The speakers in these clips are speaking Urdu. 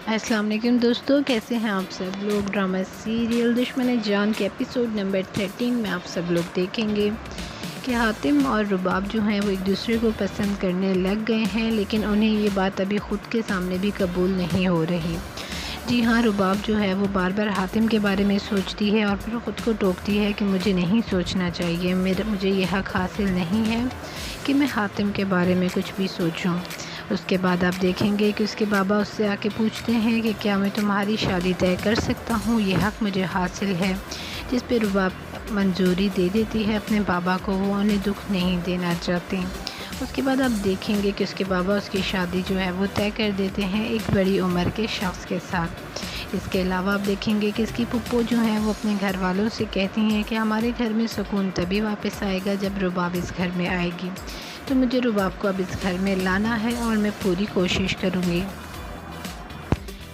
السلام علیکم دوستو، کیسے ہیں آپ سب لوگ؟ ڈرامہ سیریل دشمن جان کے ایپیسوڈ نمبر 13 میں آپ سب لوگ دیکھیں گے کہ حاتم اور رباب جو ہیں وہ ایک دوسرے کو پسند کرنے لگ گئے ہیں، لیکن انہیں یہ بات ابھی خود کے سامنے بھی قبول نہیں ہو رہی۔ جی ہاں، رباب جو ہے وہ بار بار حاتم کے بارے میں سوچتی ہے اور پھر خود کو ٹوکتی ہے کہ مجھے نہیں سوچنا چاہیے، مجھے یہ حق حاصل نہیں ہے کہ میں حاتم کے بارے میں کچھ بھی سوچوں۔ اس کے بعد آپ دیکھیں گے کہ اس کے بابا اس سے آ کے پوچھتے ہیں کہ کیا میں تمہاری شادی طے کر سکتا ہوں، یہ حق مجھے حاصل ہے، جس پہ رباب منظوری دے دیتی ہے اپنے بابا کو، وہ انہیں دکھ نہیں دینا چاہتے۔ اس کے بعد آپ دیکھیں گے کہ اس کے بابا اس کی شادی جو ہے وہ طے کر دیتے ہیں ایک بڑی عمر کے شخص کے ساتھ۔ اس کے علاوہ آپ دیکھیں گے کہ اس کی پھپھو جو ہیں وہ اپنے گھر والوں سے کہتی ہیں کہ ہمارے گھر میں سکون تبھی واپس آئے گا جب رباب اس گھر میں آئے گی، تو مجھے رباب کو اب اس گھر میں لانا ہے اور میں پوری کوشش کروں گی۔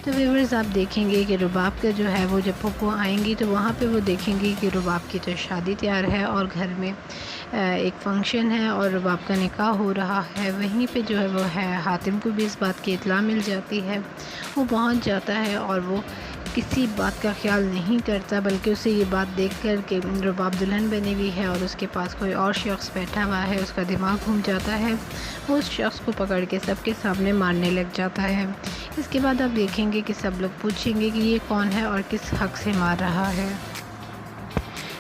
تو ویورز آپ دیکھیں گے کہ رباب کا جو ہے وہ جب پھپھو آئیں گی تو وہاں پہ وہ دیکھیں گی کہ رباب کی تو شادی تیار ہے اور گھر میں ایک فنکشن ہے اور رباب کا نکاح ہو رہا ہے۔ وہیں پہ جو ہے وہ حاتم کو بھی اس بات کی اطلاع مل جاتی ہے، وہ پہنچ جاتا ہے اور وہ کسی بات کا خیال نہیں کرتا، بلکہ اسے یہ بات دیکھ کر کہ رباب دلہن بنی ہوئی ہے اور اس کے پاس کوئی اور شخص بیٹھا ہوا ہے، اس کا دماغ گھوم جاتا ہے، وہ اس شخص کو پکڑ کے سب کے سامنے مارنے لگ جاتا ہے۔ اس کے بعد آپ دیکھیں گے کہ سب لوگ پوچھیں گے کہ یہ کون ہے اور کس حق سے مار رہا ہے۔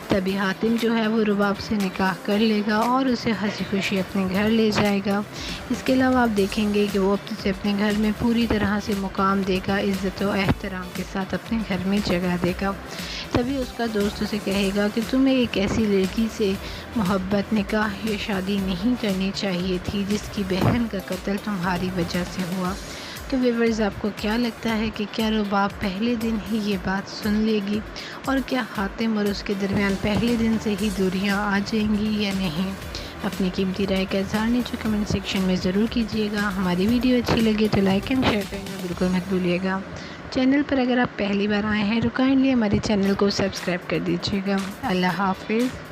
تبھی حاتم جو ہے وہ رباب سے نکاح کر لے گا اور اسے ہنسی خوشی اپنے گھر لے جائے گا۔ اس کے علاوہ آپ دیکھیں گے کہ وہ اسے اپنے گھر میں پوری طرح سے مقام دے گا، عزت و احترام کے ساتھ اپنے گھر میں جگہ دے گا۔ تبھی اس کا دوست اسے کہے گا کہ تمہیں ایک ایسی لڑکی سے محبت، نکاح یا شادی نہیں کرنی چاہیے تھی جس کی بہن کا قتل تمہاری وجہ سے ہوا۔ تو ویورز آپ کو کیا لگتا ہے کہ کیا رباب پہلے دن ہی یہ بات سن لے گی، اور کیا حاتم اور اس کے درمیان پہلے دن سے ہی دوریاں آ جائیں گی یا نہیں؟ اپنی قیمتی رائے کا اظہار نیچے کمنٹ سیکشن میں ضرور کیجیے گا۔ ہماری ویڈیو اچھی لگے تو لائک اینڈ شیئر کرنا بالکل مت بھولیے گا۔ چینل پر اگر آپ پہلی بار آئے ہیں تو کائنڈلی ہمارے چینل کو سبسکرائب کر دیجیے گا۔ اللہ حافظ۔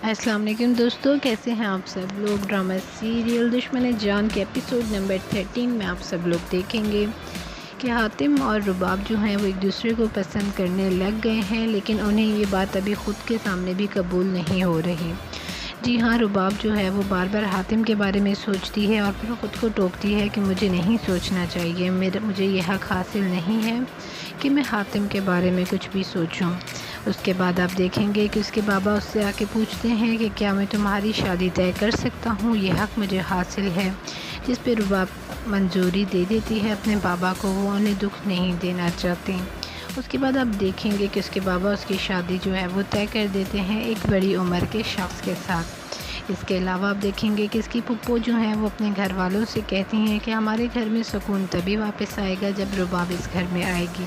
السلام علیکم دوستو، کیسے ہیں آپ سب لوگ؟ ڈرامہ سیریل دشمن جان کے ایپیسوڈ نمبر 13 میں آپ سب لوگ دیکھیں گے کہ حاتم اور رباب جو ہیں وہ ایک دوسرے کو پسند کرنے لگ گئے ہیں، لیکن انہیں یہ بات ابھی خود کے سامنے بھی قبول نہیں ہو رہی۔ جی ہاں، رباب جو ہے وہ بار بار حاتم کے بارے میں سوچتی ہے اور پھر خود کو ٹوکتی ہے کہ مجھے نہیں سوچنا چاہیے، مجھے یہ حق حاصل نہیں ہے کہ میں حاتم کے بارے میں کچھ بھی سوچوں۔ اس کے بعد آپ دیکھیں گے کہ اس کے بابا اس سے آ کے پوچھتے ہیں کہ کیا میں تمہاری شادی طے کر سکتا ہوں، یہ حق مجھے حاصل ہے، جس پہ رباب منظوری دے دیتی ہے اپنے بابا کو، وہ انہیں دکھ نہیں دینا چاہتے۔ اس کے بعد آپ دیکھیں گے کہ اس کے بابا اس کی شادی جو ہے وہ طے کر دیتے ہیں ایک بڑی عمر کے شخص کے ساتھ۔ اس کے علاوہ آپ دیکھیں گے کہ اس کی پھپھو جو ہیں وہ اپنے گھر والوں سے کہتی ہیں کہ ہمارے گھر میں سکون تبھی واپس آئے گا جب رباب اس گھر میں آئے گی،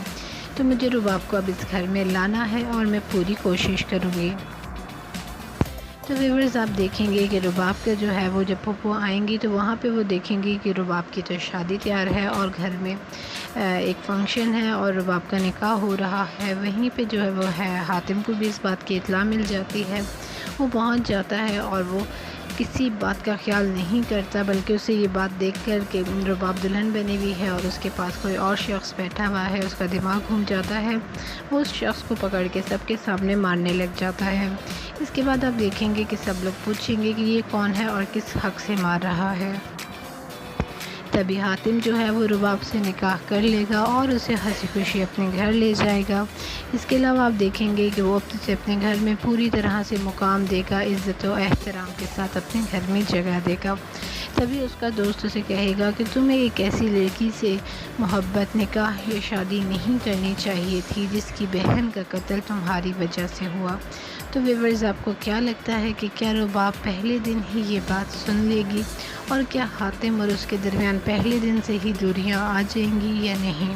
تو مجھے رباب کو اب اس گھر میں لانا ہے اور میں پوری کوشش کروں گی۔ تو ویورز آپ دیکھیں گے کہ رباب کا جو ہے وہ جب پھپھو آئیں گی تو وہاں پہ وہ دیکھیں گی کہ رباب کی تو شادی تیار ہے اور گھر میں ایک فنکشن ہے اور رباب کا نکاح ہو رہا ہے۔ وہیں پہ جو ہے وہ حاتم کو بھی اس بات کی اطلاع مل جاتی ہے، وہ پہنچ جاتا ہے اور وہ کسی بات کا خیال نہیں کرتا، بلکہ اسے یہ بات دیکھ کر کہ رباب دلہن بنی ہوئی ہے اور اس کے پاس کوئی اور شخص بیٹھا ہوا ہے، اس کا دماغ گھوم جاتا ہے، وہ اس شخص کو پکڑ کے سب کے سامنے مارنے لگ جاتا ہے۔ اس کے بعد آپ دیکھیں گے کہ سب لوگ پوچھیں گے کہ یہ کون ہے اور کس حق سے مار رہا ہے۔ تبھی حاتم جو ہے وہ رباب سے نکاح کر لے گا اور اسے ہنسی خوشی اپنے گھر لے جائے گا۔ اس کے علاوہ آپ دیکھیں گے کہ وہ اسے اپنے گھر میں پوری طرح سے مقام دے گا، عزت و احترام کے ساتھ اپنے گھر میں جگہ دے گا۔ تبھی اس کا دوست اسے کہے گا کہ تمہیں ایک ایسی لڑکی سے محبت، نکاح یا شادی نہیں کرنی چاہیے تھی جس کی بہن کا قتل تمہاری وجہ سے ہوا۔ تو ویورز آپ کو کیا لگتا ہے کہ کیا رباب پہلے دن ہی یہ بات سن لے گی، اور کیا حاتم اور اس کے درمیان پہلے دن سے ہی دوریاں آ جائیں گی یا نہیں؟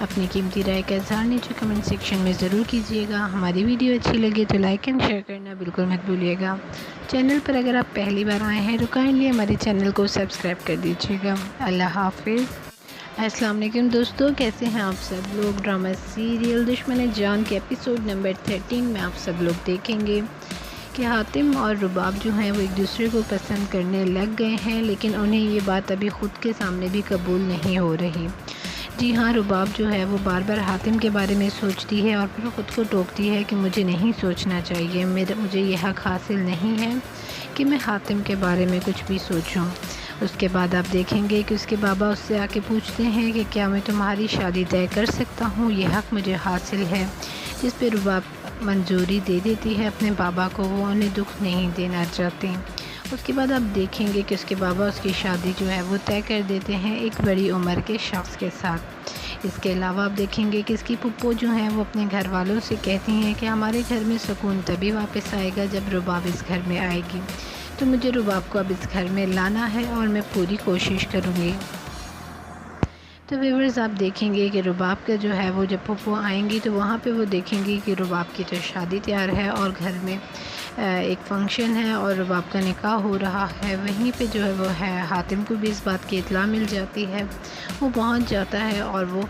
اپنی قیمتی رائے کا اظہار نیچے کمنٹ سیکشن میں ضرور کیجیے گا۔ ہماری ویڈیو اچھی لگے تو لائک اینڈ شیئر کرنا بالکل مت بھولیے گا۔ چینل پر اگر آپ پہلی بار آئے ہیں تو کائنڈلی ہمارے چینل کو سبسکرائب کر دیجیے گا۔ اللہ حافظ۔ السلام علیکم دوستو، کیسے ہیں آپ سب لوگ؟ ڈرامہ سیریل دشمن جان کے ایپیسوڈ نمبر 13 میں آپ سب لوگ دیکھیں گے کہ حاتم اور رباب جو ہیں وہ ایک دوسرے کو پسند کرنے لگ گئے ہیں، لیکن انہیں یہ بات ابھی خود کے سامنے بھی قبول نہیں ہو رہی۔ جی ہاں، رباب جو ہے وہ بار بار حاتم کے بارے میں سوچتی ہے اور پھر خود کو ٹوکتی ہے کہ مجھے نہیں سوچنا چاہیے، مجھے یہ حق حاصل نہیں ہے کہ میں حاتم کے بارے میں کچھ بھی سوچوں۔ اس کے بعد آپ دیکھیں گے کہ اس کے بابا اس سے آ کے پوچھتے ہیں کہ کیا میں تمہاری شادی طے کر سکتا ہوں، یہ حق مجھے حاصل ہے، جس پہ رباب منظوری دے دیتی ہے اپنے بابا کو، وہ انہیں دکھ نہیں دینا چاہتے۔ اس کے بعد آپ دیکھیں گے کہ اس کے بابا اس کی شادی جو ہے وہ طے کر دیتے ہیں ایک بڑی عمر کے شخص کے ساتھ۔ اس کے علاوہ آپ دیکھیں گے کہ اس کی پھپھو جو ہیں وہ اپنے گھر والوں سے کہتی ہیں کہ ہمارے گھر میں سکون تبھی واپس آئے گا جب رباب اس گھر میں آئے گی، تو مجھے رباب کو اب اس گھر میں لانا ہے اور میں پوری کوشش کروں گی۔ تو ویورز آپ دیکھیں گے کہ رباب کا جو ہے وہ جب پھپھو آئیں گی تو وہاں پہ وہ دیکھیں گی کہ رباب کی تو شادی تیار ہے اور گھر میں ایک فنکشن ہے اور رباب کا نکاح ہو رہا ہے۔ وہیں پہ جو ہے وہ حاتم کو بھی اس بات کی اطلاع مل جاتی ہے، وہ پہنچ جاتا ہے اور وہ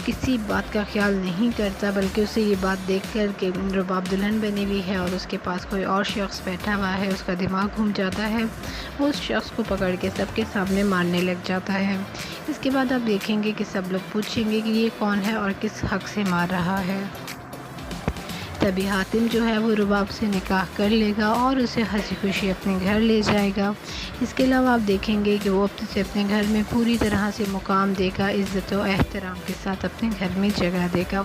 کسی بات کا خیال نہیں کرتا، بلکہ اسے یہ بات دیکھ کر کہ رباب دلہن بنی ہوئی ہے اور اس کے پاس کوئی اور شخص بیٹھا ہوا ہے، اس کا دماغ گھوم جاتا ہے، وہ اس شخص کو پکڑ کے سب کے سامنے مارنے لگ جاتا ہے۔ اس کے بعد آپ دیکھیں گے کہ سب لوگ پوچھیں گے کہ یہ کون ہے اور کس حق سے مار رہا ہے۔ تبھی حاتم جو ہے وہ رباب سے نکاح کر لے گا اور اسے ہنسی خوشی اپنے گھر لے جائے گا۔ اس کے علاوہ آپ دیکھیں گے کہ وہ اسے اپنے گھر میں پوری طرح سے مقام دے گا، عزت و احترام کے ساتھ اپنے گھر میں جگہ دے گا۔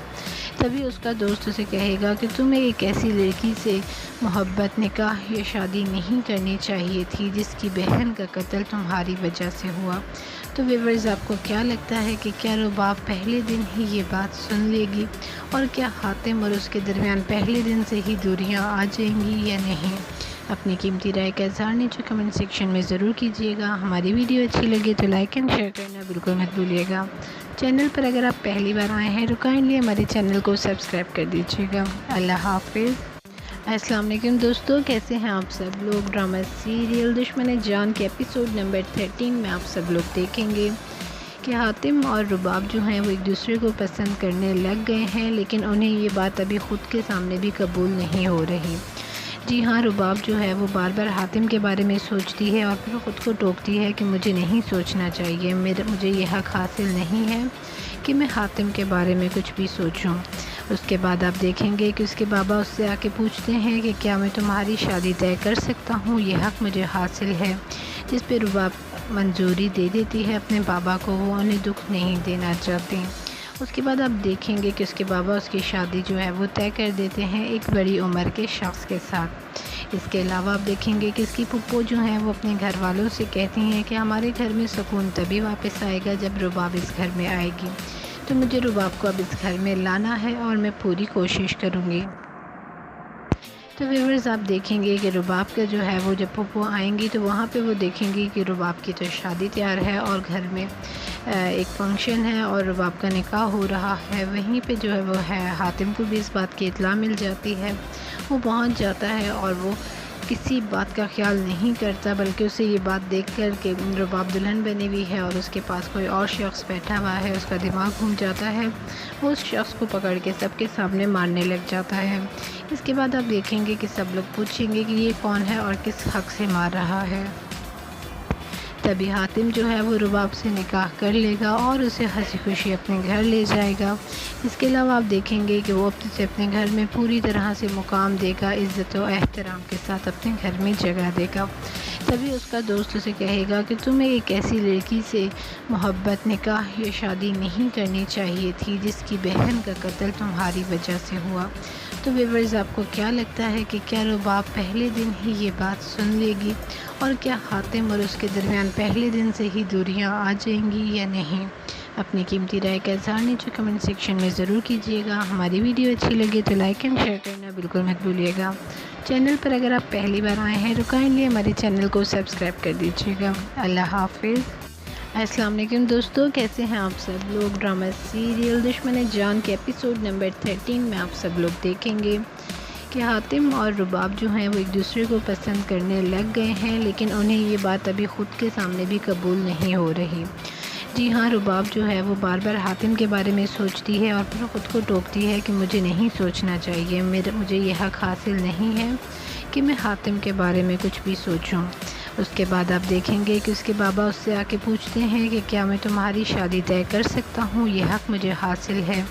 تبھی اس کا دوست اسے کہے گا کہ تمہیں ایک ایسی لڑکی سے محبت، نکاح یا شادی نہیں کرنی چاہیے تھی جس کی بہن کا قتل تمہاری وجہ سے ہوا۔ تو ویورز آپ کو کیا لگتا ہے کہ کیا رباب پہلے دن ہی یہ بات سن لے گی، اور کیا حاتم اور اس کے درمیان پہلے دن سے ہی دوریاں آ جائیں گی یا نہیں؟ اپنی قیمتی رائے کا اظہار نیچے کمنٹ سیکشن میں ضرور کیجیے گا۔ ہماری ویڈیو اچھی لگے تو لائک اینڈ شیئر کرنا بالکل مت بھولیے گا۔ چینل پر اگر آپ پہلی بار آئے ہیں تو کائنڈلی ہمارے چینل کو سبسکرائب کر دیجیے گا۔ اللہ حافظ۔ السلام علیکم دوستو، کیسے ہیں آپ سب لوگ؟ ڈرامہ سیریل دشمن جان کے ایپیسوڈ نمبر 13 میں آپ سب لوگ دیکھیں گے کہ حاتم اور رباب جو ہیں وہ ایک دوسرے کو پسند کرنے لگ گئے ہیں، لیکن انہیں یہ بات ابھی خود کے سامنے بھی قبول نہیں ہو رہی۔ جی ہاں، رباب جو ہے وہ بار بار حاتم کے بارے میں سوچتی ہے اور پھر خود کو ٹوکتی ہے کہ مجھے نہیں سوچنا چاہیے، مجھے یہ حق حاصل نہیں ہے کہ میں حاتم کے بارے میں کچھ بھی سوچوں۔ اس کے بعد آپ دیکھیں گے کہ اس کے بابا اس سے آ کے پوچھتے ہیں کہ کیا میں تمہاری شادی طے کر سکتا ہوں، یہ حق مجھے حاصل ہے، جس پہ رباب منظوری دے دیتی ہے اپنے بابا کو، وہ انہیں دکھ نہیں دینا چاہتے۔ اس کے بعد آپ دیکھیں گے کہ اس کے بابا اس کی شادی جو ہے وہ طے کر دیتے ہیں ایک بڑی عمر کے شخص کے ساتھ۔ اس کے علاوہ آپ دیکھیں گے کہ اس کی پھپھو جو ہیں وہ اپنے گھر والوں سے کہتی ہیں کہ ہمارے گھر میں سکون تبھی واپس آئے گا جب رباب اس گھر میں آئے گی، تو مجھے رباب کو اب اس گھر میں لانا ہے اور میں پوری کوشش کروں گی۔ تو ویورز آپ دیکھیں گے کہ رباب کا جو ہے وہ جب پھپھو آئیں گی تو وہاں پہ وہ دیکھیں گی کہ رباب کی تو شادی تیار ہے اور گھر میں ایک فنکشن ہے اور رباب کا نکاح ہو رہا ہے۔ وہیں پہ جو ہے وہ حاتم کو بھی اس بات کی اطلاع مل جاتی ہے، وہ پہنچ جاتا ہے اور وہ کسی بات کا خیال نہیں کرتا، بلکہ اسے یہ بات دیکھ کر کہ رباب دلہن بنی ہوئی ہے اور اس کے پاس کوئی اور شخص بیٹھا ہوا ہے، اس کا دماغ گھوم جاتا ہے، وہ اس شخص کو پکڑ کے سب کے سامنے مارنے لگ جاتا ہے۔ اس کے بعد آپ دیکھیں گے کہ سب لوگ پوچھیں گے کہ یہ کون ہے اور کس حق سے مار رہا ہے۔ تبھی حاتم جو ہے وہ رباب سے نکاح کر لے گا اور اسے ہنسی خوشی اپنے گھر لے جائے گا۔ اس کے علاوہ آپ دیکھیں گے کہ وہ اسے اپنے گھر میں پوری طرح سے مقام دے گا، عزت و احترام کے ساتھ اپنے گھر میں جگہ دے گا۔ تبھی اس کا دوست اسے کہے گا کہ تمہیں ایک ایسی لڑکی سے محبت، نکاح یا شادی نہیں کرنی چاہیے تھی جس کی بہن کا قتل تمہاری وجہ سے ہوا۔ تو ویورز آپ کو کیا لگتا ہے کہ کیا رباب پہلے دن ہی یہ بات سن لے گی، اور کیا حاتم اور اس کے درمیان پہلے دن سے ہی دوریاں آ جائیں گی یا نہیں؟ اپنی قیمتی رائے کا اظہار نیچے کمنٹ سیکشن میں ضرور کیجیے گا۔ ہماری ویڈیو اچھی لگے تو لائک اینڈ شیئر کرنا بالکل مت بھولیے گا۔ چینل پر اگر آپ پہلی بار آئے ہیں تو کائنڈلی ہمارے چینل کو سبسکرائب کر دیجیے گا۔ اللہ حافظ۔ السلام علیکم دوستو، کیسے ہیں آپ سب لوگ؟ ڈرامہ سیریل دشمن جان کے ایپیسوڈ نمبر 13 میں آپ سب لوگ دیکھیں گے کہ حاتم اور رباب جو ہیں وہ ایک دوسرے کو پسند کرنے لگ گئے ہیں، لیکن انہیں یہ بات ابھی خود کے سامنے بھی قبول نہیں ہو رہی۔ جی ہاں، رباب جو ہے وہ بار بار حاتم کے بارے میں سوچتی ہے اور پھر خود کو ٹوکتی ہے کہ مجھے نہیں سوچنا چاہیے، مجھے یہ حق حاصل نہیں ہے کہ میں حاتم کے بارے میں کچھ بھی سوچوں۔ اس کے بعد آپ دیکھیں گے کہ اس کے بابا اس سے آ کے پوچھتے ہیں کہ کیا میں تمہاری شادی طے کر سکتا ہوں، یہ حق مجھے حاصل ہے،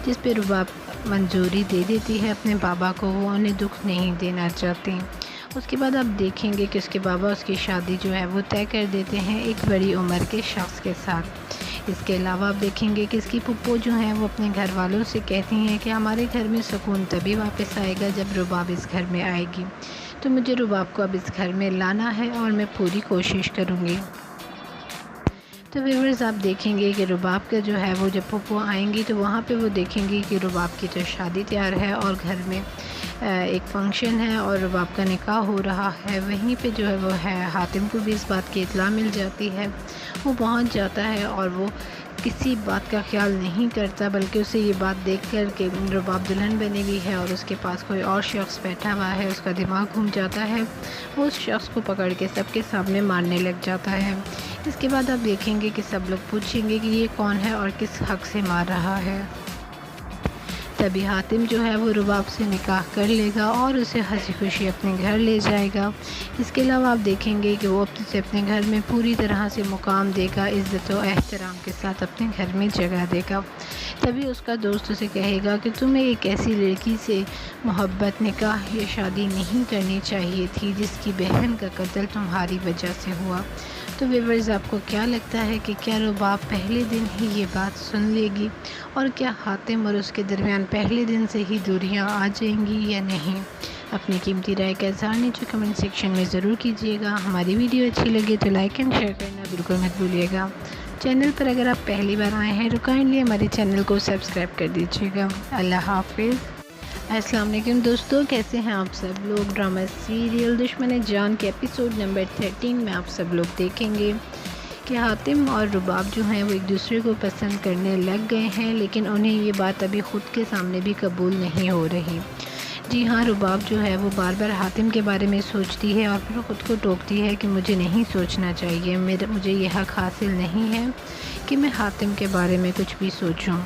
جس پہ رباب منظوری دے دیتی ہے اپنے بابا کو، وہ انہیں دکھ نہیں دینا چاہتی۔ اس کے بعد آپ دیکھیں گے کہ اس کے بابا اس کی شادی جو ہے وہ طے کر دیتے ہیں ایک بڑی عمر کے شخص کے ساتھ۔ اس کے علاوہ آپ دیکھیں گے کہ اس کی پھپھو جو ہیں وہ اپنے گھر والوں سے کہتی ہیں کہ ہمارے گھر میں سکون تبھی واپس آئے گا جب رباب اس گھر میں آئے گی، تو مجھے رباب کو اب اس گھر میں لانا ہے اور میں پوری کوشش کروں گی۔ تو ویورز آپ دیکھیں گے کہ رباب کا جو ہے وہ جب پھپھو آئیں گی تو وہاں پہ وہ دیکھیں گی کہ رباب کی تو شادی تیار ہے اور گھر میں ایک فنکشن ہے اور رباب کا نکاح ہو رہا ہے۔ وہیں پہ جو ہے وہ حاتم کو بھی اس بات کی اطلاع مل جاتی ہے، وہ پہنچ جاتا ہے اور وہ کسی بات کا خیال نہیں کرتا، بلکہ اسے یہ بات دیکھ کر کہ رباب دلہن بنی ہوئی ہے اور اس کے پاس کوئی اور شخص بیٹھا ہوا ہے، اس کا دماغ گھوم جاتا ہے، وہ اس شخص کو پکڑ کے سب کے سامنے مارنے لگ جاتا ہے۔ اس کے بعد آپ دیکھیں گے کہ سب لوگ پوچھیں گے کہ یہ کون ہے اور کس حق سے مار رہا ہے۔ تبھی حاتم جو ہے وہ رباب سے نکاح کر لے گا اور اسے ہنسی خوشی اپنے گھر لے جائے گا۔ اس کے علاوہ آپ دیکھیں گے کہ وہ اسے اپنے گھر میں پوری طرح سے مقام دے گا، عزت و احترام کے ساتھ اپنے گھر میں جگہ دے گا۔ تبھی اس کا دوست اسے کہے گا کہ تمہیں ایک ایسی لڑکی سے محبت، نکاح یا شادی نہیں کرنی چاہیے تھی جس کی بہن کا قتل تمہاری وجہ سے ہوا۔ تو ویورز آپ کو کیا لگتا ہے کہ کیا رباب پہلے دن ہی یہ بات سن لے گی، اور کیا حاتم اور اس کے درمیان پہلے دن سے ہی دوریاں آ جائیں گی یا نہیں؟ اپنی قیمتی رائے کا اظہار نیچے کمنٹ سیکشن میں ضرور کیجیے گا۔ ہماری ویڈیو اچھی لگے تو لائک اینڈ شیئر کرنا بالکل مت بھولیے گا۔ چینل پر اگر آپ پہلی بار آئے ہیں تو کائنڈلی ہمارے چینل کو سبسکرائب کر دیجیے گا۔ اللہ حافظ۔ السلام علیکم دوستو، کیسے ہیں آپ سب لوگ؟ ڈرامہ سیریل دشمن جان کے ایپیسوڈ نمبر 13 میں آپ سب لوگ دیکھیں گے کہ حاتم اور رباب جو ہیں وہ ایک دوسرے کو پسند کرنے لگ گئے ہیں، لیکن انہیں یہ بات ابھی خود کے سامنے بھی قبول نہیں ہو رہی۔ جی ہاں، رباب جو ہے وہ بار بار حاتم کے بارے میں سوچتی ہے اور پھر خود کو ٹوکتی ہے کہ مجھے نہیں سوچنا چاہیے، مجھے یہ حق حاصل نہیں ہے کہ میں حاتم کے بارے میں کچھ بھی سوچوں۔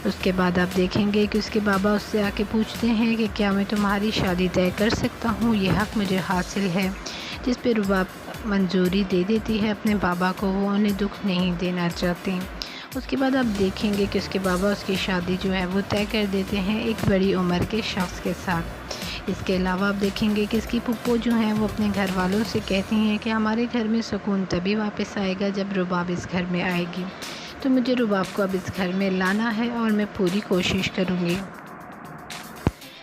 اس کے بعد آپ دیکھیں گے کہ اس کے بابا اس سے آ کے پوچھتے ہیں کہ کیا میں تمہاری شادی طے کر سکتا ہوں، یہ حق مجھے حاصل ہے، جس پہ رباب منظوری دے دیتی ہے اپنے بابا کو، وہ انہیں دکھ نہیں دینا چاہتی۔ اس کے بعد آپ دیکھیں گے کہ اس کے بابا اس کی شادی جو ہے وہ طے کر دیتے ہیں ایک بڑی عمر کے شخص کے ساتھ۔ اس کے علاوہ آپ دیکھیں گے کہ اس کی پھپھو جو ہیں وہ اپنے گھر والوں سے کہتی ہیں کہ ہمارے گھر میں سکون تبھی واپس آئے گا جب رباب اس گھر میں آئے گی، تو مجھے رباب کو اب اس گھر میں لانا ہے اور میں پوری کوشش کروں گی۔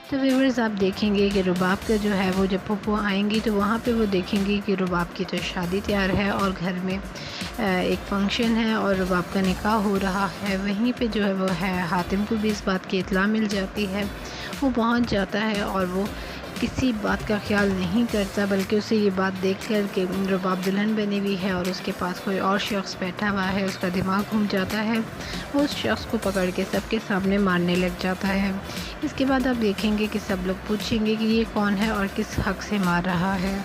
تو ویورز آپ دیکھیں گے کہ رباب کا جو ہے وہ جب پھپھو آئیں گی تو وہاں پہ وہ دیکھیں گی کہ رباب کی تو شادی تیار ہے اور گھر میں ایک فنکشن ہے اور رباب کا نکاح ہو رہا ہے۔ وہیں پہ جو ہے وہ حاتم کو بھی اس بات کی اطلاع مل جاتی ہے، وہ پہنچ جاتا ہے اور وہ کسی بات کا خیال نہیں کرتا، بلکہ اسے یہ بات دیکھ کر کہ رباب دلہن بنی ہوئی ہے اور اس کے پاس کوئی اور شخص بیٹھا ہوا ہے، اس کا دماغ گھوم جاتا ہے، وہ اس شخص کو پکڑ کے سب کے سامنے مارنے لگ جاتا ہے۔ اس کے بعد آپ دیکھیں گے کہ سب لوگ پوچھیں گے کہ یہ کون ہے اور کس حق سے مار رہا ہے۔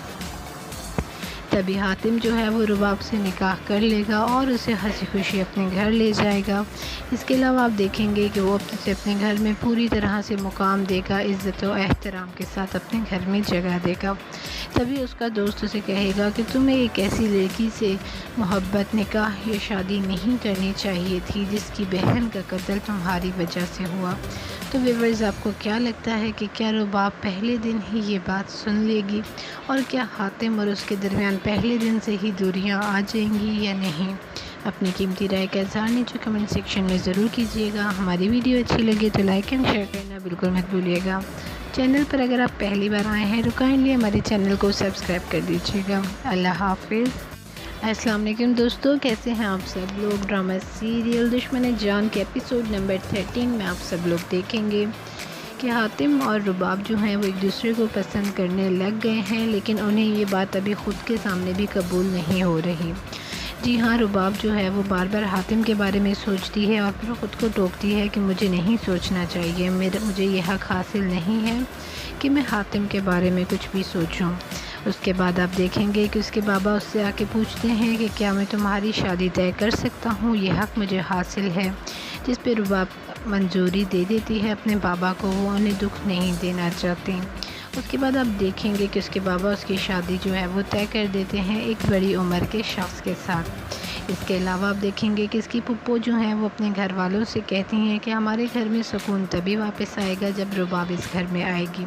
تبھی حاتم جو ہے وہ رباب سے نکاح کر لے گا اور اسے ہنسی خوشی اپنے گھر لے جائے گا۔ اس کے علاوہ آپ دیکھیں گے کہ وہ اسے اپنے گھر میں پوری طرح سے مقام دے گا، عزت و احترام کے ساتھ اپنے گھر میں جگہ دے گا۔ تبھی اس کا دوست اسے کہے گا کہ تمہیں ایک ایسی لڑکی سے محبت، نکاح یا شادی نہیں کرنی چاہیے تھی جس کی بہن کا قتل تمہاری وجہ سے ہوا۔ تو ویورز آپ کو کیا لگتا ہے کہ کیا رباب پہلے دن ہی یہ بات سن لے گی، اور کیا حاتم اور اس کے درمیان پہلے دن سے ہی دوریاں آ جائیں گی یا نہیں؟ اپنی قیمتی رائے کا اظہار نیچے کمنٹ سیکشن میں ضرور کیجیے گا۔ ہماری ویڈیو اچھی لگے تو لائک اینڈ شیئر کرنا بالکل مت بھولیے گا۔ چینل پر اگر آپ پہلی بار آئے ہیں تو کائنڈلی ہمارے چینل کو سبسکرائب کر دیجیے گا۔ اللہ حافظ۔ السلام علیکم دوستو، کیسے ہیں آپ سب لوگ؟ ڈرامہ سیریل دشمن جان کے ایپیسوڈ نمبر 13 میں آپ سب لوگ دیکھیں گے کہ حاتم اور رباب جو ہیں وہ ایک دوسرے کو پسند کرنے لگ گئے ہیں، لیکن انہیں یہ بات ابھی خود کے سامنے بھی قبول نہیں ہو رہی۔ جی ہاں، رباب جو ہے وہ بار بار حاتم کے بارے میں سوچتی ہے اور پھر خود کو ٹوکتی ہے کہ مجھے نہیں سوچنا چاہیے، مجھے یہ حق حاصل نہیں ہے کہ میں حاتم کے بارے میں کچھ بھی سوچوں۔ اس کے بعد آپ دیکھیں گے کہ اس کے بابا اس سے آ کے پوچھتے ہیں کہ کیا میں تمہاری شادی طے کر سکتا ہوں، یہ حق مجھے حاصل ہے، جس پہ رباب منظوری دے دیتی ہے اپنے بابا کو، وہ انہیں دکھ نہیں دینا چاہتی۔ اس کے بعد آپ دیکھیں گے کہ اس کے بابا اس کی شادی جو ہے وہ طے کر دیتے ہیں ایک بڑی عمر کے شخص کے ساتھ۔ اس کے علاوہ آپ دیکھیں گے کہ اس کی پھپھو جو ہیں وہ اپنے گھر والوں سے کہتی ہیں کہ ہمارے گھر میں سکون تبھی واپس آئے گا جب رباب اس گھر میں آئے گی،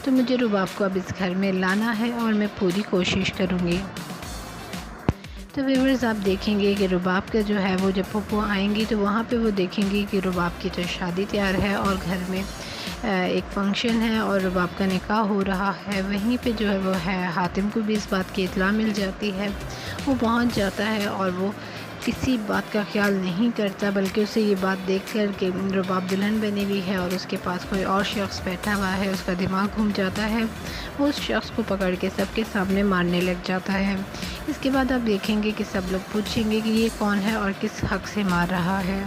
تو مجھے رباب کو اب اس گھر میں لانا ہے اور میں پوری کوشش کروں گی۔ تو ویورز آپ دیکھیں گے کہ رباب کا جو ہے وہ جب پھپھو آئیں گی تو وہاں پہ وہ دیکھیں گی کہ رباب کی تو شادی تیار ہے اور گھر میں ایک فنکشن ہے اور رباب کا نکاح ہو رہا ہے۔ وہیں پہ جو ہے وہ ہے حاتم کو بھی اس بات کی اطلاع مل جاتی ہے، وہ پہنچ جاتا ہے اور وہ کسی بات کا خیال نہیں کرتا، بلکہ اسے یہ بات دیکھ کر کہ رباب دلہن بنی ہوئی ہے اور اس کے پاس کوئی اور شخص بیٹھا ہوا ہے، اس کا دماغ گھوم جاتا ہے، وہ اس شخص کو پکڑ کے سب کے سامنے مارنے لگ جاتا ہے۔ اس کے بعد آپ دیکھیں گے کہ سب لوگ پوچھیں گے کہ یہ کون ہے اور کس حق سے مار رہا ہے۔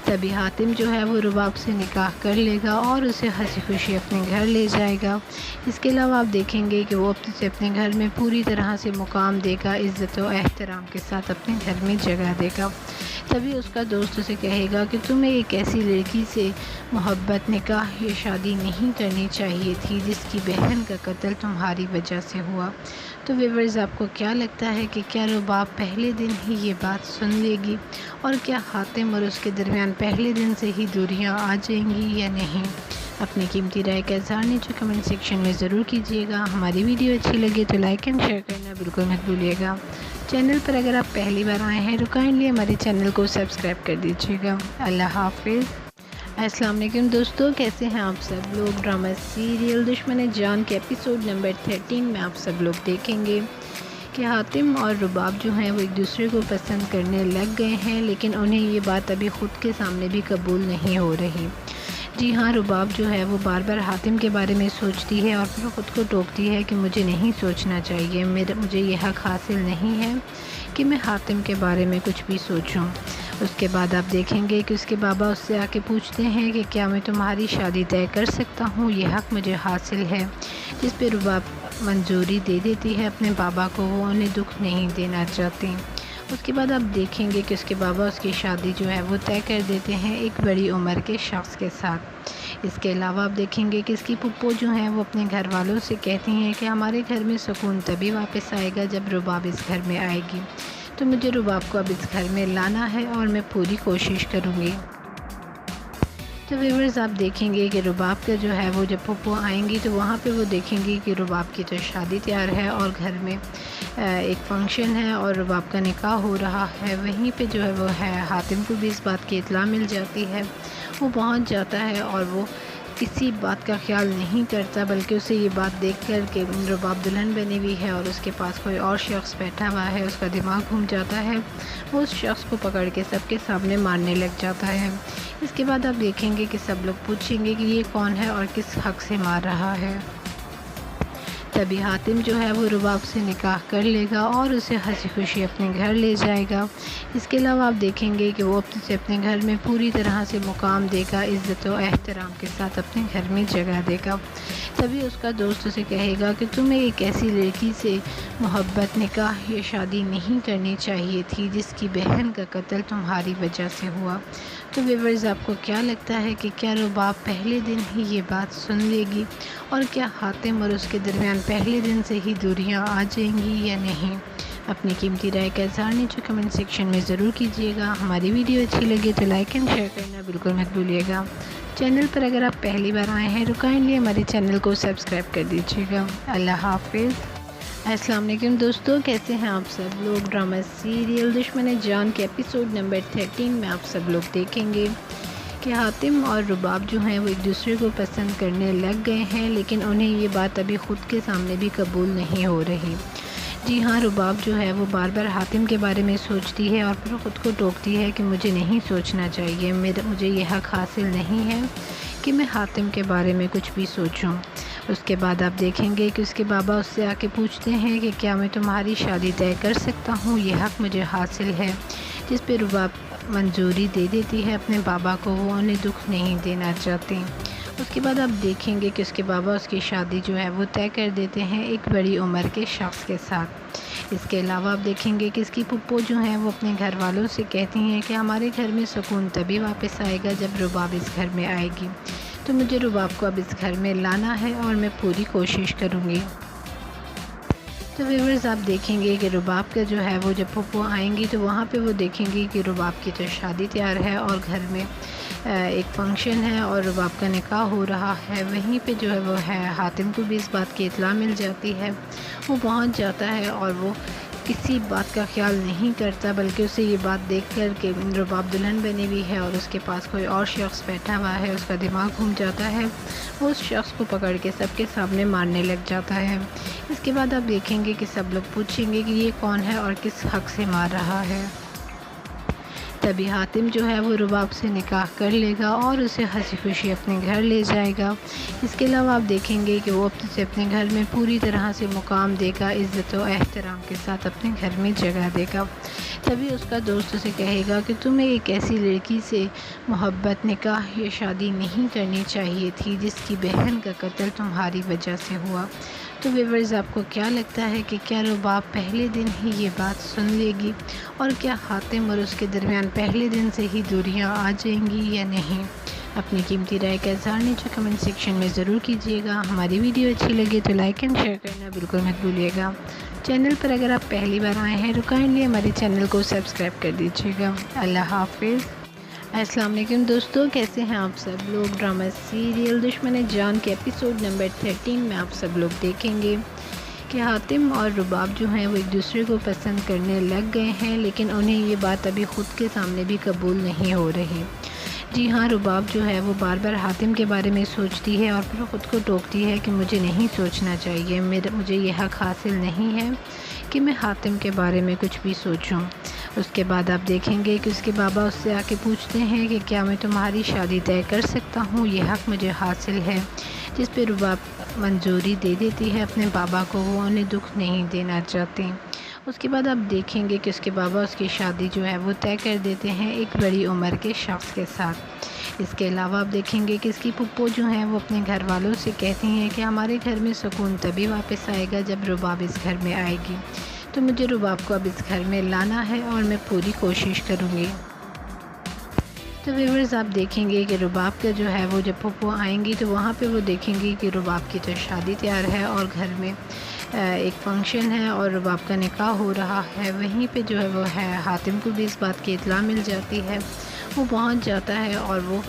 تبھی حاتم جو ہے وہ رباب سے نکاح کر لے گا اور اسے ہنسی خوشی اپنے گھر لے جائے گا۔ اس کے علاوہ آپ دیکھیں گے کہ وہ اسے اپنے گھر میں پوری طرح سے مقام دے گا، عزت و احترام کے ساتھ اپنے گھر میں جگہ دے گا۔ تبھی اس کا دوست اسے کہے گا کہ تمہیں ایک ایسی لڑکی سے محبت، نکاح یا شادی نہیں کرنی چاہیے تھی جس کی بہن کا قتل تمہاری وجہ سے ہوا۔ تو ویورز آپ کو کیا لگتا ہے کہ کیا رباب پہلے دن ہی یہ بات سن لے گی، اور کیا حاتم اور اس کے درمیان پہلے دن سے ہی دوریاں آ جائیں گی یا نہیں؟ اپنی قیمتی رائے کا اظہار نیچے کمنٹ سیکشن میں ضرور کیجیے گا۔ ہماری ویڈیو اچھی لگے تو لائک اینڈ شیئر کرنا بالکل مت بھولیے گا۔ چینل پر اگر آپ پہلی بار آئے ہیں تو کائنڈلی ہمارے چینل کو سبسکرائب کر دیجیے گا۔ اللہ حافظ۔ السلام علیکم دوستو، کیسے ہیں آپ سب لوگ؟ ڈرامہ سیریل دشمن جان کے ایپیسوڈ نمبر 13 میں آپ سب لوگ دیکھیں گے کہ حاتم اور رباب جو ہیں وہ ایک دوسرے کو پسند کرنے لگ گئے ہیں، لیکن انہیں یہ بات ابھی خود کے سامنے بھی قبول نہیں ہو رہی۔ جی ہاں، رباب جو ہے وہ بار بار حاتم کے بارے میں سوچتی ہے اور پھر خود کو ٹوکتی ہے کہ مجھے نہیں سوچنا چاہیے، مجھے یہ حق حاصل نہیں ہے کہ میں حاتم کے بارے میں کچھ بھی سوچوں۔ اس کے بعد آپ دیکھیں گے کہ اس کے بابا اس سے آ کے پوچھتے ہیں کہ کیا میں تمہاری شادی طے کر سکتا ہوں، یہ حق مجھے حاصل ہے، جس پہ رباب منظوری دے دیتی ہے اپنے بابا کو، وہ انہیں دکھ نہیں دینا چاہتی۔ اس کے بعد آپ دیکھیں گے کہ اس کے بابا اس کی شادی جو ہے وہ طے کر دیتے ہیں ایک بڑی عمر کے شخص کے ساتھ۔ اس کے علاوہ آپ دیکھیں گے کہ اس کی پھپھو جو ہیں وہ اپنے گھر والوں سے کہتی ہیں کہ ہمارے گھر میں سکون تبھی واپس آئے گا جب رباب اس گھر میں آئے گی، تو مجھے رباب کو اب اس گھر میں لانا ہے اور میں پوری کوشش کروں گی۔ تو ویورز آپ دیکھیں گے کہ رباب کا جو ہے وہ جب پھپھو آئیں گی تو وہاں پہ وہ دیکھیں گی کہ رباب کی تو شادی تیار ہے اور گھر میں ایک فنکشن ہے اور رباب کا نکاح ہو رہا ہے۔ وہیں پہ جو ہے وہ ہے حاتم کو بھی اس بات کی اطلاع مل جاتی ہے، وہ پہنچ جاتا ہے اور وہ کسی بات کا خیال نہیں کرتا، بلکہ اسے یہ بات دیکھ کر کہ رباب دلہن بنی ہوئی ہے اور اس کے پاس کوئی اور شخص بیٹھا ہوا ہے، اس کا دماغ گھوم جاتا ہے، وہ اس شخص کو پکڑ کے سب کے سامنے مارنے لگ جاتا ہے۔ اس کے بعد آپ دیکھیں گے کہ سب لوگ پوچھیں گے کہ یہ کون ہے اور کس حق سے مار رہا ہے۔ تبھی حاتم جو ہے وہ رباب سے نکاح کر لے گا اور اسے ہنسی خوشی اپنے گھر لے جائے گا۔ اس کے علاوہ آپ دیکھیں گے کہ وہ اسے اپنے گھر میں پوری طرح سے مقام دے گا، عزت و احترام کے ساتھ اپنے گھر میں جگہ دے گا۔ تبھی اس کا دوست اسے کہے گا کہ تمہیں ایک ایسی لڑکی سے محبت، نکاح یا شادی نہیں کرنی چاہیے تھی جس کی بہن کا قتل تمہاری وجہ سے ہوا۔ تو ویورز آپ کو کیا لگتا ہے کہ کیا رباب پہلے دن ہی یہ بات سن لے گی، اور کیا حاتم اور اس کے درمیان پہلے دن سے ہی دوریاں آ جائیں گی یا نہیں؟ اپنی قیمتی رائے کا اظہار نیچے کمنٹ سیکشن میں ضرور کیجیے گا۔ ہماری ویڈیو اچھی لگے تو لائک اینڈ شیئر کرنا بالکل مت بھولیے گا۔ چینل پر اگر آپ پہلی بار آئے ہیں تو کائنڈلی ہمارے چینل کو سبسکرائب کر دیجیے گا۔ اللہ حافظ۔ السلام علیکم دوستو، کیسے ہیں آپ سب لوگ؟ ڈرامہ سیریل دشمن جان کے ایپیسوڈ نمبر 13 میں آپ سب لوگ دیکھیں گے کہ حاتم اور رباب جو ہیں وہ ایک دوسرے کو پسند کرنے لگ گئے ہیں، لیکن انہیں یہ بات ابھی خود کے سامنے بھی قبول نہیں ہو رہی۔ جی ہاں، رباب جو ہے وہ بار بار حاتم کے بارے میں سوچتی ہے اور پھر خود کو ٹوکتی ہے کہ مجھے نہیں سوچنا چاہیے، مجھے یہ حق حاصل نہیں ہے کہ میں حاتم کے بارے میں کچھ بھی سوچوں۔ اس کے بعد آپ دیکھیں گے کہ اس کے بابا اس سے آ کے پوچھتے ہیں کہ کیا میں تمہاری شادی طے کر سکتا ہوں، یہ حق مجھے حاصل ہے، جس پہ رباب منظوری دے دیتی ہے اپنے بابا کو، وہ انہیں دکھ نہیں دینا چاہتی۔ اس کے بعد آپ دیکھیں گے کہ اس کے بابا اس کی شادی جو ہے وہ طے کر دیتے ہیں ایک بڑی عمر کے شخص کے ساتھ۔ اس کے علاوہ آپ دیکھیں گے کہ اس کی پھپھو جو ہیں وہ اپنے گھر والوں سے کہتی ہیں کہ ہمارے گھر میں سکون تبھی واپس آئے گا جب رباب اس گھر میں آئے گی، تو مجھے رباب کو اب اس گھر میں لانا ہے اور میں پوری کوشش کروں گی۔ تو ویورز آپ دیکھیں گے کہ رباب کا جو ہے وہ جب پھپھو آئیں گی تو وہاں پہ وہ دیکھیں گی کہ رباب کی تو شادی تیار ہے اور گھر میں ایک فنکشن ہے اور رباب کا نکاح ہو رہا ہے۔ وہیں پہ جو ہے وہ حاتم کو بھی اس بات کی اطلاع مل جاتی ہے۔ وہ پہنچ جاتا ہے اور وہ کسی بات کا خیال نہیں کرتا، بلکہ اسے یہ بات دیکھ کر کہ رباب دلہن بنی ہوئی ہے اور اس کے پاس کوئی اور شخص بیٹھا ہوا ہے، اس کا دماغ گھوم جاتا ہے۔ وہ اس شخص کو پکڑ کے سب کے سامنے مارنے لگ جاتا ہے۔ اس کے بعد آپ دیکھیں گے کہ سب لوگ پوچھیں گے کہ یہ کون ہے اور کس حق سے مار رہا ہے۔ تبھی حاتم جو ہے وہ رباب سے نکاح کر لے گا اور اسے ہنسی خوشی اپنے گھر لے جائے گا۔ اس کے علاوہ آپ دیکھیں گے کہ وہ اسے اپنے گھر میں پوری طرح سے مقام دے گا، عزت و احترام کے ساتھ اپنے گھر میں جگہ دے گا۔ تبھی اس کا دوست اسے کہے گا کہ تمہیں ایک ایسی لڑکی سے محبت، نکاح یا شادی نہیں کرنی چاہیے تھی جس کی بہن کا قتل تمہاری وجہ سے ہوا۔ تو ویورز آپ کو کیا لگتا ہے کہ کیا رباب پہلے دن ہی یہ بات سن لے گی، اور کیا حاتم اور اس کے درمیان پہلے دن سے ہی دوریاں آ جائیں گی یا نہیں؟ اپنی قیمتی رائے کا اظہار نیچے کمنٹ سیکشن میں ضرور کیجیے گا۔ ہماری ویڈیو اچھی لگے تو لائک اینڈ شیئر کرنا بالکل مت بھولیے گا۔ چینل پر اگر آپ پہلی بار آئے ہیں تو کائنڈلی ہمارے چینل کو سبسکرائب کر دیجیے گا۔ اللہ حافظ۔ السلام علیکم دوستو، کیسے ہیں آپ سب لوگ؟ ڈرامہ سیریل دشمن جان کے ایپیسوڈ نمبر 13 میں آپ سب لوگ دیکھیں گے کہ حاتم اور رباب جو ہیں وہ ایک دوسرے کو پسند کرنے لگ گئے ہیں، لیکن انہیں یہ بات ابھی خود کے سامنے بھی قبول نہیں ہو رہی۔ جی ہاں، رباب جو ہے وہ بار بار حاتم کے بارے میں سوچتی ہے اور پھر خود کو ٹوکتی ہے کہ مجھے نہیں سوچنا چاہیے، مجھے یہ حق حاصل نہیں ہے کہ میں حاتم کے بارے میں کچھ بھی سوچوں۔ اس کے بعد آپ دیکھیں گے کہ اس کے بابا اس سے آ کے پوچھتے ہیں کہ کیا میں تمہاری شادی طے کر سکتا ہوں، یہ حق مجھے حاصل ہے، جس پہ رباب منظوری دے دیتی ہے اپنے بابا کو، وہ انہیں دکھ نہیں دینا چاہتی۔ اس کے بعد آپ دیکھیں گے کہ اس کے بابا اس کی شادی جو ہے وہ طے کر دیتے ہیں ایک بڑی عمر کے شخص کے ساتھ۔ اس کے علاوہ آپ دیکھیں گے کہ اس کی پھپھو جو ہیں وہ اپنے گھر والوں سے کہتی ہیں کہ ہمارے گھر میں سکون تبھی واپس آئے گا جب رباب اس گھر میں آئے گی، تو مجھے رباب کو اب اس گھر میں لانا ہے اور میں پوری کوشش کروں گی۔ تو ویورز آپ دیکھیں گے کہ رباب کا جو ہے وہ جب پھپھو آئیں گی تو وہاں پہ وہ دیکھیں گی کہ رباب کی تو شادی تیار ہے اور گھر میں ایک فنکشن ہے اور رباب کا نکاح ہو رہا ہے۔ وہیں پہ جو ہے وہ حاتم کو بھی اس بات کی اطلاع مل جاتی ہے۔ وہ پہنچ جاتا ہے اور وہ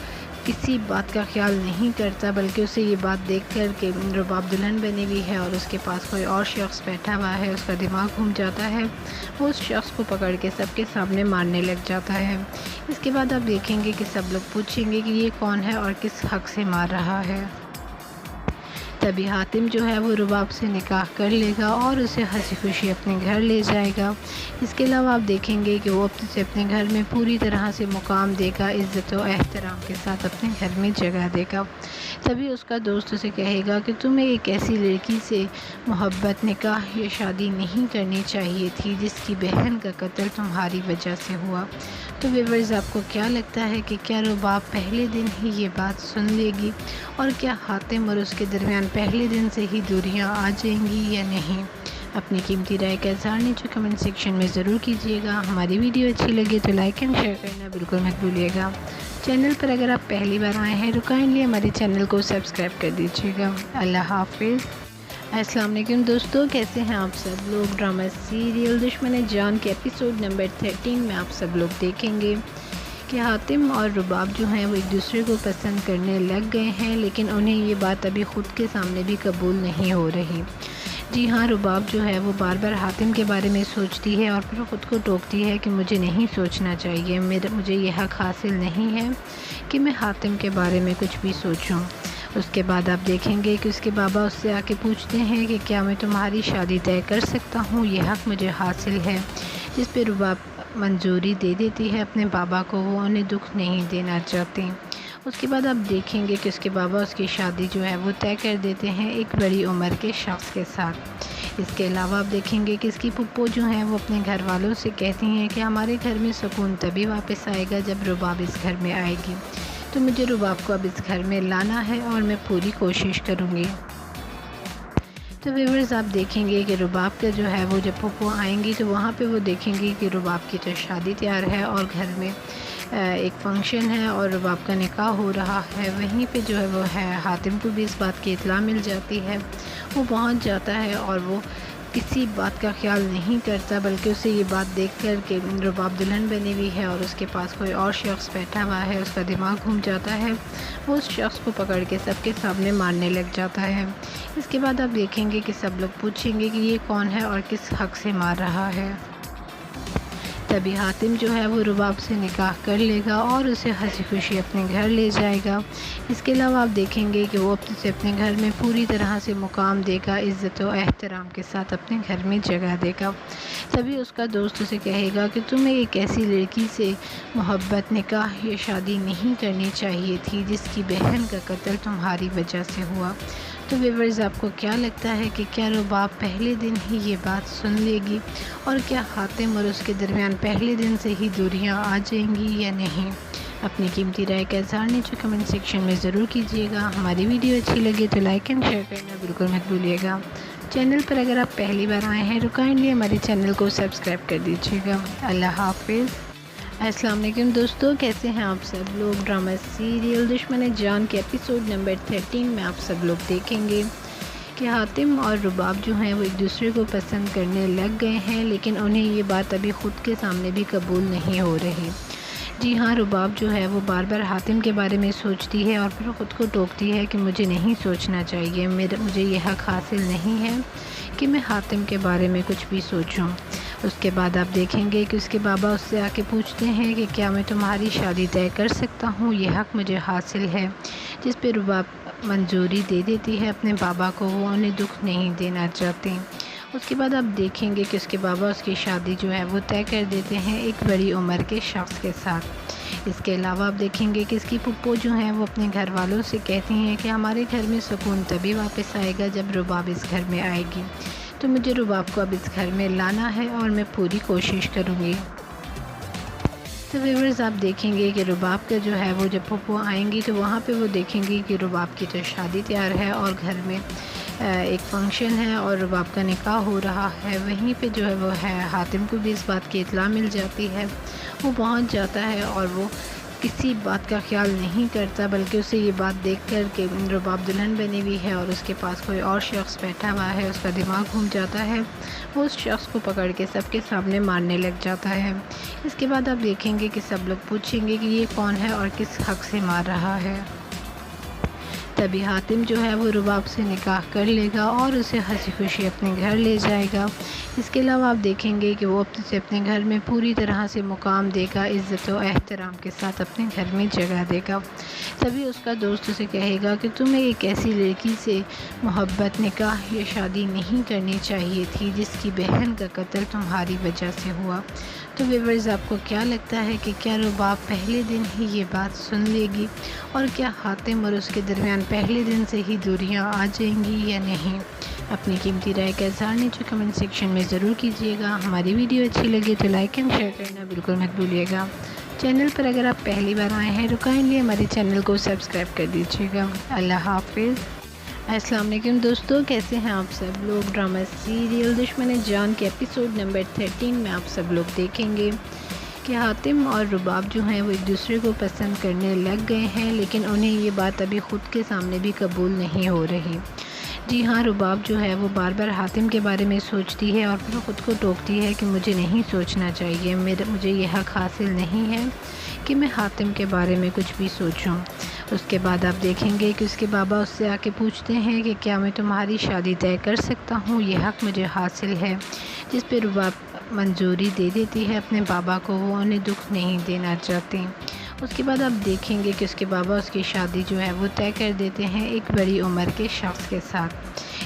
کسی بات کا خیال نہیں کرتا، بلکہ اسے یہ بات دیکھ کر کہ رباب دلہن بنی ہوئی ہے اور اس کے پاس کوئی اور شخص بیٹھا ہوا ہے، اس کا دماغ گھوم جاتا ہے۔ وہ اس شخص کو پکڑ کے سب کے سامنے مارنے لگ جاتا ہے۔ اس کے بعد آپ دیکھیں گے کہ سب لوگ پوچھیں گے کہ یہ کون ہے اور کس حق سے مار رہا ہے۔ تبھی حاتم جو ہے وہ رباب سے نکاح کر لے گا اور اسے ہنسی خوشی اپنے گھر لے جائے گا۔ اس کے علاوہ آپ دیکھیں گے کہ وہ اسے اپنے گھر میں پوری طرح سے مقام دے گا، عزت و احترام کے ساتھ اپنے گھر میں جگہ دے گا۔ تبھی اس کا دوست اسے کہے گا کہ تمہیں ایک ایسی لڑکی سے محبت، نکاح یا شادی نہیں کرنی چاہیے تھی جس کی بہن کا قتل تمہاری وجہ سے ہوا۔ تو ویورز آپ کو کیا لگتا ہے کہ کیا رباب پہلے دن ہی یہ بات سن لے گی، اور کیا حاتم اور اس کے درمیان پہلے دن سے ہی دوریاں آ جائیں گی یا نہیں؟ اپنی قیمتی رائے کا اظہار نیچے کمنٹ سیکشن میں ضرور کیجیے گا۔ ہماری ویڈیو اچھی لگے تو لائک اینڈ شیئر کرنا بالکل مت بھولیے گا۔ چینل پر اگر آپ پہلی بار آئے ہیں تو کائنڈلی ہمارے چینل کو سبسکرائب کر دیجیے گا۔ اللہ حافظ۔ السلام علیکم دوستو، کیسے ہیں آپ سب لوگ؟ ڈرامہ سیریل دشمن جان کے ایپیسوڈ نمبر 13 میں آپ سب لوگ دیکھیں گے کہ حاتم اور رباب جو ہیں وہ ایک دوسرے کو پسند کرنے لگ گئے ہیں، لیکن انہیں یہ بات ابھی خود کے سامنے بھی قبول نہیں ہو رہی۔ جی ہاں، رباب جو ہے وہ بار بار حاتم کے بارے میں سوچتی ہے اور پھر خود کو ٹوکتی ہے کہ مجھے نہیں سوچنا چاہیے، مجھے یہ حق حاصل نہیں ہے کہ میں حاتم کے بارے میں کچھ بھی سوچوں۔ اس کے بعد آپ دیکھیں گے کہ اس کے بابا اس سے آ کے پوچھتے ہیں کہ کیا میں تمہاری شادی طے کر سکتا ہوں، یہ حق مجھے حاصل ہے، جس پہ رباب منظوری دے دیتی ہے اپنے بابا کو، وہ انہیں دکھ نہیں دینا چاہتی۔ اس کے بعد آپ دیکھیں گے کہ اس کے بابا اس کی شادی جو ہے وہ طے کر دیتے ہیں ایک بڑی عمر کے شخص کے ساتھ۔ اس کے علاوہ آپ دیکھیں گے کہ اس کی پھپھو جو ہیں وہ اپنے گھر والوں سے کہتی ہیں کہ ہمارے گھر میں سکون تبھی واپس آئے گا جب رباب اس گھر میں آئے گی، تو مجھے رباب کو اب اس گھر میں لانا ہے اور میں پوری کوشش کروں گی۔ تو ویورز آپ دیکھیں گے کہ رباب کا جو ہے وہ جب پھپھو آئیں گی تو وہاں پہ وہ دیکھیں گی کہ رباب کی تو شادی تیار ہے اور گھر میں ایک فنکشن ہے اور رباب کا نکاح ہو رہا ہے، وہیں پہ جو ہے وہ ہے حاتم کو بھی اس بات کی اطلاع مل جاتی ہے۔ وہ پہنچ جاتا ہے اور وہ کسی بات کا خیال نہیں کرتا، بلکہ اسے یہ بات دیکھ کر کہ رباب دلہن بنی ہوئی ہے اور اس کے پاس کوئی اور شخص بیٹھا ہوا ہے، اس کا دماغ گھوم جاتا ہے۔ وہ اس شخص کو پکڑ کے سب کے سامنے مارنے لگ جاتا ہے۔ اس کے بعد آپ دیکھیں گے کہ سب لوگ پوچھیں گے کہ یہ کون ہے اور کس حق سے مار رہا ہے۔ تبھی حاتم جو ہے وہ رباب سے نکاح کر لے گا اور اسے ہنسی خوشی اپنے گھر لے جائے گا۔ اس کے علاوہ آپ دیکھیں گے کہ وہ اسے اپنے گھر میں پوری طرح سے مقام دے گا، عزت و احترام کے ساتھ اپنے گھر میں جگہ دے گا۔ تبھی اس کا دوست اسے کہے گا کہ تمہیں ایک ایسی لڑکی سے محبت، نکاح یا شادی نہیں کرنی چاہیے تھی جس کی بہن کا قتل تمہاری وجہ سے ہوا۔ تو ویورز، آپ کو کیا لگتا ہے کہ کیا رباب پہلے دن ہی یہ بات سن لے گی، اور کیا حاتم اور اس کے درمیان پہلے دن سے ہی دوریاں آ جائیں گی یا نہیں؟ اپنی قیمتی رائے کا اظہار نیچے کمنٹ سیکشن میں ضرور کیجیے گا۔ ہماری ویڈیو اچھی لگے تو لائک اینڈ شیئر کرنا بالکل مت بھولیے گا۔ چینل پر اگر آپ پہلی بار آئے ہیں تو کائنڈلی ہمارے چینل کو سبسکرائب کر دیجیے گا۔ اللہ حافظ۔ السلام علیکم دوستو، کیسے ہیں آپ سب لوگ؟ ڈرامہ سیریل دشمن جان کے ایپیسوڈ نمبر 13 میں آپ سب لوگ دیکھیں گے کہ حاتم اور رباب جو ہیں وہ ایک دوسرے کو پسند کرنے لگ گئے ہیں، لیکن انہیں یہ بات ابھی خود کے سامنے بھی قبول نہیں ہو رہی۔ جی ہاں، رباب جو ہے وہ بار بار حاتم کے بارے میں سوچتی ہے اور پھر خود کو ٹوکتی ہے کہ مجھے نہیں سوچنا چاہیے، مجھے یہ حق حاصل نہیں ہے کہ میں حاتم کے بارے میں کچھ بھی سوچوں۔ اس کے بعد آپ دیکھیں گے کہ اس کے بابا اس سے آ کے پوچھتے ہیں کہ کیا میں تمہاری شادی طے کر سکتا ہوں، یہ حق مجھے حاصل ہے، جس پہ رباب منظوری دے دیتی ہے اپنے بابا کو، وہ انہیں دکھ نہیں دینا چاہتی۔ اس کے بعد آپ دیکھیں گے کہ اس کے بابا اس کی شادی جو ہے وہ طے کر دیتے ہیں ایک بڑی عمر کے شخص کے ساتھ۔ اس کے علاوہ آپ دیکھیں گے کہ اس کی پھپھو جو ہیں وہ اپنے گھر والوں سے کہتی ہیں کہ ہمارے گھر میں سکون تبھی واپس آئے گا جب رباب اس گھر میں آئے گی، تو مجھے رباب کو اب اس گھر میں لانا ہے اور میں پوری کوشش کروں گی۔ تو ویورز، آپ دیکھیں گے کہ رباب کا جو ہے وہ جب پھپھو آئیں گی تو وہاں پہ وہ دیکھیں گی کہ رباب کی تو شادی تیار ہے اور گھر میں ایک فنکشن ہے اور رباب کا نکاح ہو رہا ہے، وہیں پہ جو ہے وہ ہے حاتم کو بھی اس بات کی اطلاع مل جاتی ہے۔ وہ پہنچ جاتا ہے اور وہ کسی بات کا خیال نہیں کرتا، بلکہ اسے یہ بات دیکھ کر کہ رباب دلہن بنی ہوئی ہے اور اس کے پاس کوئی اور شخص بیٹھا ہوا ہے، اس کا دماغ گھوم جاتا ہے۔ وہ اس شخص کو پکڑ کے سب کے سامنے مارنے لگ جاتا ہے۔ اس کے بعد آپ دیکھیں گے کہ سب لوگ پوچھیں گے کہ یہ کون ہے اور کس حق سے مار رہا ہے۔ تبھی حاتم جو ہے وہ رباب سے نکاح کر لے گا اور اسے ہنسی خوشی اپنے گھر لے جائے گا۔ اس کے علاوہ آپ دیکھیں گے کہ وہ اسے اپنے گھر میں پوری طرح سے مقام دے گا، عزت و احترام کے ساتھ اپنے گھر میں جگہ دے گا۔ تبھی اس کا دوست اسے کہے گا کہ تمہیں ایک ایسی لڑکی سے محبت، نکاح یا شادی نہیں کرنی چاہیے تھی جس کی بہن کا قتل تمہاری وجہ سے ہوا۔ تو ویورز، آپ کو کیا لگتا ہے کہ کیا رباب پہلے دن ہی یہ بات سن لے گی، اور کیا حاتم اور اس کے درمیان پہلے دن سے ہی دوریاں آ جائیں گی یا نہیں؟ اپنی قیمتی رائے کا اظہار نیچے کمنٹ سیکشن میں ضرور کیجیے گا۔ ہماری ویڈیو اچھی لگے تو لائک اینڈ شیئر کرنا بالکل مت بھولیے گا۔ چینل پر اگر آپ پہلی بار آئے ہیں تو کائنڈلی ہمارے چینل کو سبسکرائب کر دیجیے گا۔ اللہ حافظ۔ السلام علیکم دوستو، کیسے ہیں آپ سب لوگ؟ ڈرامہ سیریل دشمن جان کے ایپیسوڈ نمبر 13 میں آپ سب لوگ دیکھیں گے کہ حاتم اور رباب جو ہیں وہ ایک دوسرے کو پسند کرنے لگ گئے ہیں، لیکن انہیں یہ بات ابھی خود کے سامنے بھی قبول نہیں ہو رہی۔ جی ہاں، رباب جو ہے وہ بار بار حاتم کے بارے میں سوچتی ہے اور پھر خود کو ٹوکتی ہے کہ مجھے نہیں سوچنا چاہیے، مجھے یہ حق حاصل نہیں ہے کہ میں حاتم کے بارے میں کچھ بھی سوچوں۔ اس کے بعد آپ دیکھیں گے کہ اس کے بابا اس سے آ کے پوچھتے ہیں کہ کیا میں تمہاری شادی طے کر سکتا ہوں، یہ حق مجھے حاصل ہے، جس پہ رباب منظوری دے دیتی ہے اپنے بابا کو، وہ انہیں دکھ نہیں دینا چاہتی۔ اس کے بعد آپ دیکھیں گے کہ اس کے بابا اس کی شادی جو ہے وہ طے کر دیتے ہیں ایک بڑی عمر کے شخص کے ساتھ۔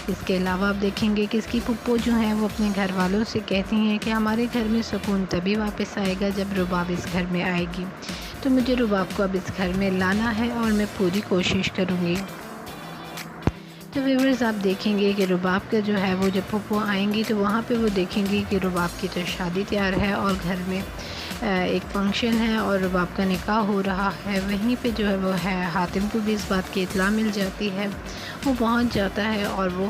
اس کے علاوہ آپ دیکھیں گے کہ اس کی پھپھو جو ہیں وہ اپنے گھر والوں سے کہتی ہیں کہ ہمارے گھر میں سکون تبھی واپس آئے گا جب رباب اس گھر میں آئے گی، تو مجھے رباب کو اب اس گھر میں لانا ہے اور میں پوری کوشش کروں گی۔ تو ویورز، آپ دیکھیں گے کہ رباب کا جو ہے وہ جب پھپھو آئیں گی تو وہاں پہ وہ دیکھیں گی کہ رباب کی تو شادی تیار ہے اور گھر میں ایک فنکشن ہے اور رباب کا نکاح ہو رہا ہے، وہیں پہ جو ہے وہ ہے حاتم کو بھی اس بات کی اطلاع مل جاتی ہے۔ وہ پہنچ جاتا ہے اور وہ